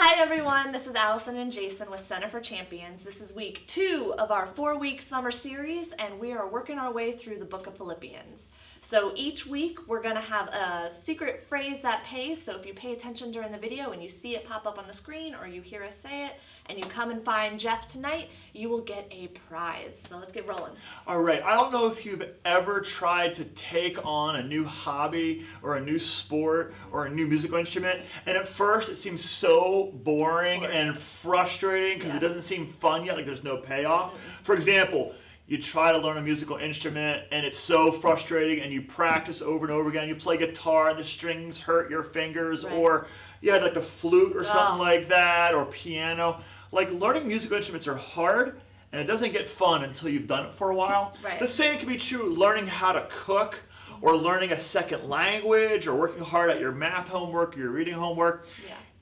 Hi everyone, this is Allison and Jason with Center for Champions. This is week 2 of our 4-week summer series, and we are working our way through the book of Philippians. So each week we're going to have a secret phrase that pays, so if you pay attention during the video and you see it pop up on the screen or you hear us say it and you come and find Jeff tonight, you will get a prize. So let's get rolling. All right, I don't know if you've ever tried to take on a new hobby or a new sport or a new musical instrument, and at first it seems so boring and frustrating because it doesn't seem fun yet, like there's no payoff. For example, you try to learn a musical instrument and it's so frustrating, and you practice over and over again. You play guitar and the strings hurt your fingers, or you had like a flute or something like that, or piano. Like, learning musical instruments are hard, and it doesn't get fun until you've done it for a while. The same can be true learning how to cook, or learning a second language, or working hard at your math homework or your reading homework.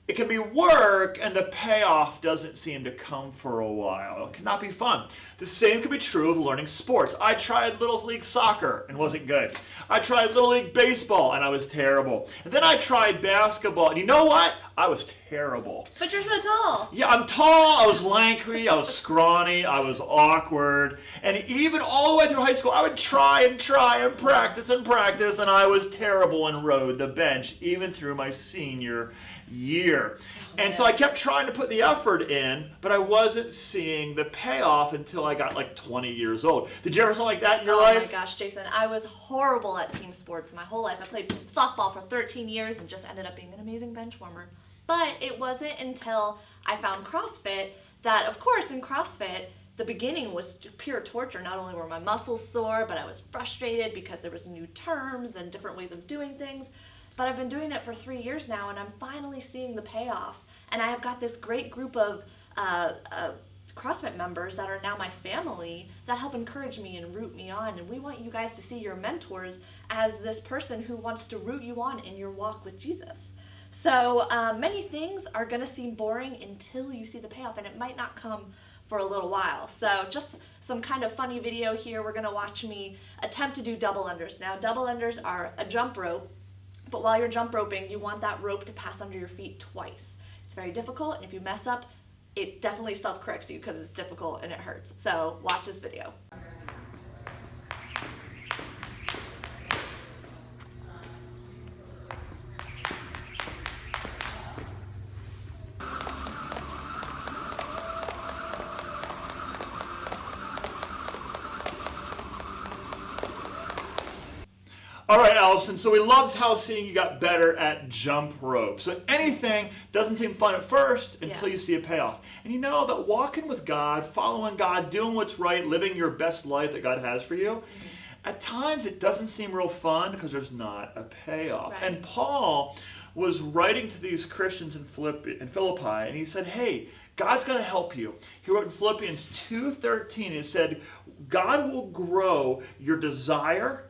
It can be work, and the payoff doesn't seem to come for a while. It cannot be fun. The same can be true of learning sports. I tried Little League Soccer and wasn't good. I tried Little League Baseball and I was terrible. And then I tried basketball, and you know what? I was terrible. But you're so tall. Yeah, I'm tall, I was lanky, I was scrawny, I was awkward. And even all the way through high school, I would try and practice, and I was terrible and rode the bench even through my senior year. And so I kept trying to put the effort in, but I wasn't seeing the payoff until I got like 20 years old. Did you ever something like that in your life? Oh my gosh, Jason, I was horrible at team sports my whole life. I played softball for 13 years and just ended up being an amazing bench warmer. But it wasn't until I found CrossFit that, of course, in CrossFit, the beginning was pure torture. Not only were my muscles sore, but I was frustrated because there was new terms and different ways of doing things. But I've been doing it for 3 years now, and I'm finally seeing the payoff. And I have got this great group of CrossFit members that are now my family that help encourage me and root me on. And we want you guys to see your mentors as this person who wants to root you on in your walk with Jesus. So many things are going to seem boring until you see the payoff, and it might not come for a little while. So just some kind of funny video here. We're going to watch me attempt to do double unders. Now, double unders are a jump rope. But while you're jump roping, you want that rope to pass under your feet twice. It's very difficult, and if you mess up, it definitely self-corrects you because it's difficult and it hurts. So watch this video. All right, Allison, so we loved how seeing you got better at jump rope. So anything doesn't seem fun at first until you see a payoff. And you know that walking with God, following God, doing what's right, living your best life that God has for you, at times it doesn't seem real fun because there's not a payoff. And Paul was writing to these Christians in Philippi, and he said, hey, God's going to help you. He wrote in Philippians 2:13, he said, God will grow your desire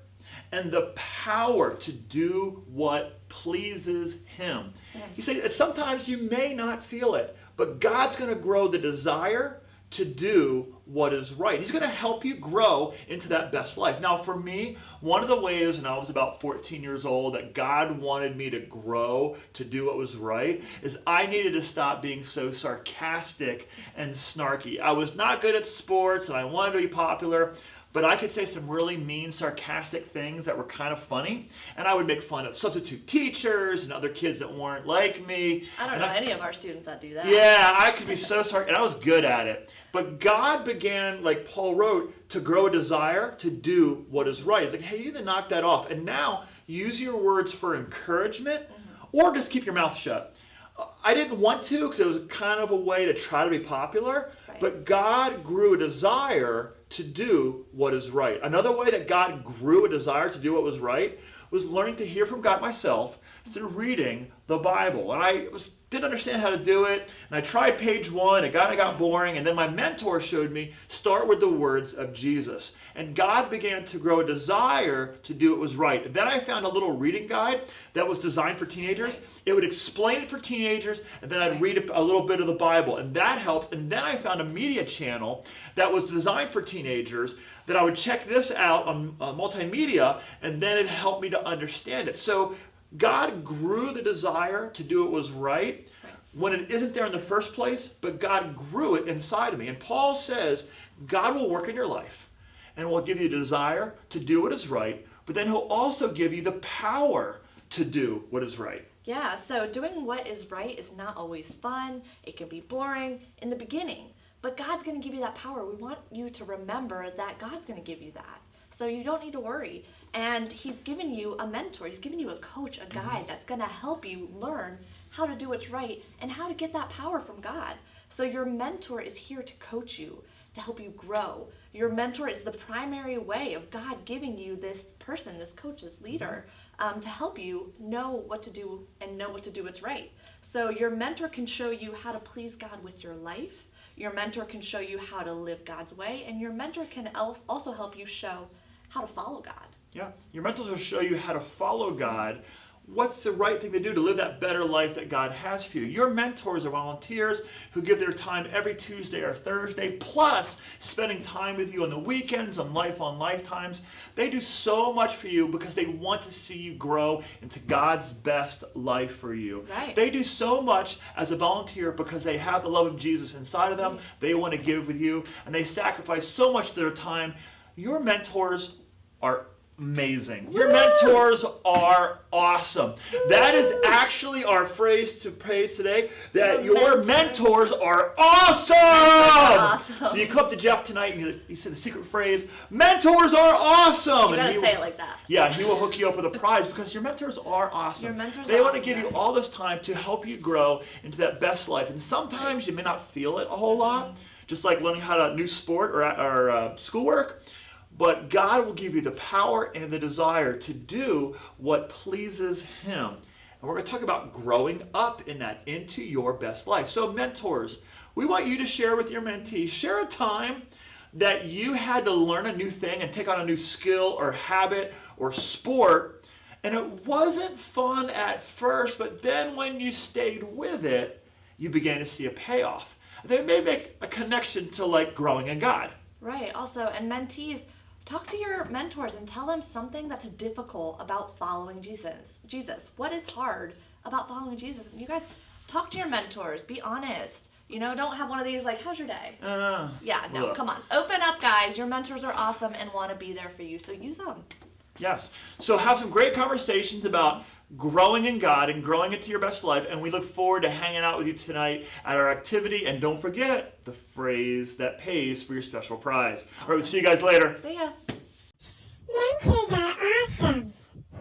and the power to do what pleases him. He said that sometimes you may not feel it, but God's going to grow the desire to do what is right. He's going to help you grow into that best life. Now, for me, one of the ways when I was about 14 years old that God wanted me to grow to do what was right is I needed to stop being so sarcastic and snarky. I was not good at sports and I wanted to be popular, but I could say some really mean, sarcastic things that were kind of funny. And I would make fun of substitute teachers and other kids that weren't like me. I don't know any of our students that do that. Yeah, I could be so sarcastic, and I was good at it. But God began, like Paul wrote, to grow a desire to do what is right. He's like, hey, you need to knock that off. And now use your words for encouragement or just keep your mouth shut. I didn't want to because it was kind of a way to try to be popular. But God grew a desire to do what is right. Another way that God grew a desire to do what was right was learning to hear from God myself through reading the Bible. And I didn't understand how to do it, and I tried page 1, it kind of got boring, and then my mentor showed me, start with the words of Jesus. And God began to grow a desire to do what was right. And then I found a little reading guide that was designed for teenagers. It would explain it for teenagers, and then I'd read a little bit of the Bible, and that helped. And then I found a media channel that was designed for teenagers that I would check this out on multimedia, and then it helped me to understand it. So God grew the desire to do what was right when it isn't there in the first place, but God grew it inside of me. And Paul says, God will work in your life and will give you the desire to do what is right, but then he'll also give you the power to do what is right. Yeah, so doing what is right is not always fun. It can be boring in the beginning, but God's going to give you that power. We want you to remember that God's going to give you that. So you don't need to worry. And he's given you a mentor. He's given you a coach, a guide that's going to help you learn how to do what's right and how to get that power from God. So your mentor is here to coach you, to help you grow. Your mentor is the primary way of God giving you this person, this coach, this leader, to help you know what to do and know what to do what's right. So your mentor can show you how to please God with your life. Your mentor can show you how to live God's way. And your mentor can also help you show how to follow God. Yeah, your mentor will show you how to follow God. What's the right thing to do to live that better life that God has for you? Your mentors are volunteers who give their time every Tuesday or Thursday, plus spending time with you on the weekends and Life on Lifetimes. They do so much for you because they want to see you grow into God's best life for you. Right. They do so much as a volunteer because they have the love of Jesus inside of them. Right. They want to give with you, and they sacrifice so much of their time. Your mentors are amazing. Your mentors are awesome. That is actually our phrase to praise today, that your mentors are awesome. So you come up to Jeff tonight and you say the secret phrase, mentors are awesome. You gotta say it like that. Yeah, he will hook you up with a prize because your mentors are awesome. Your mentors they are want to awesome, give you guys. all this time to help you grow into that best life. And sometimes you may not feel it a whole lot, just like learning how to new sport or schoolwork. But God will give you the power and the desire to do what pleases him. And we're going to talk about growing up in that, into your best life. So mentors, we want you to share with your mentees. Share a time that you had to learn a new thing and take on a new skill or habit or sport. And it wasn't fun at first, but then when you stayed with it, you began to see a payoff. They may make a connection to like growing in God. Right. Also, and mentees, talk to your mentors and tell them something that's difficult about following Jesus. What is hard about following Jesus? And you guys, talk to your mentors. Be honest. You know, don't have one of these like, how's your day? Come on. Open up, guys. Your mentors are awesome and want to be there for you, so use them. Yes. So have some great conversations about growing in God and growing into your best life. And we look forward to hanging out with you tonight at our activity. And don't forget the phrase that pays for your special prize. All right, we'll see you guys later. See ya. Mentors are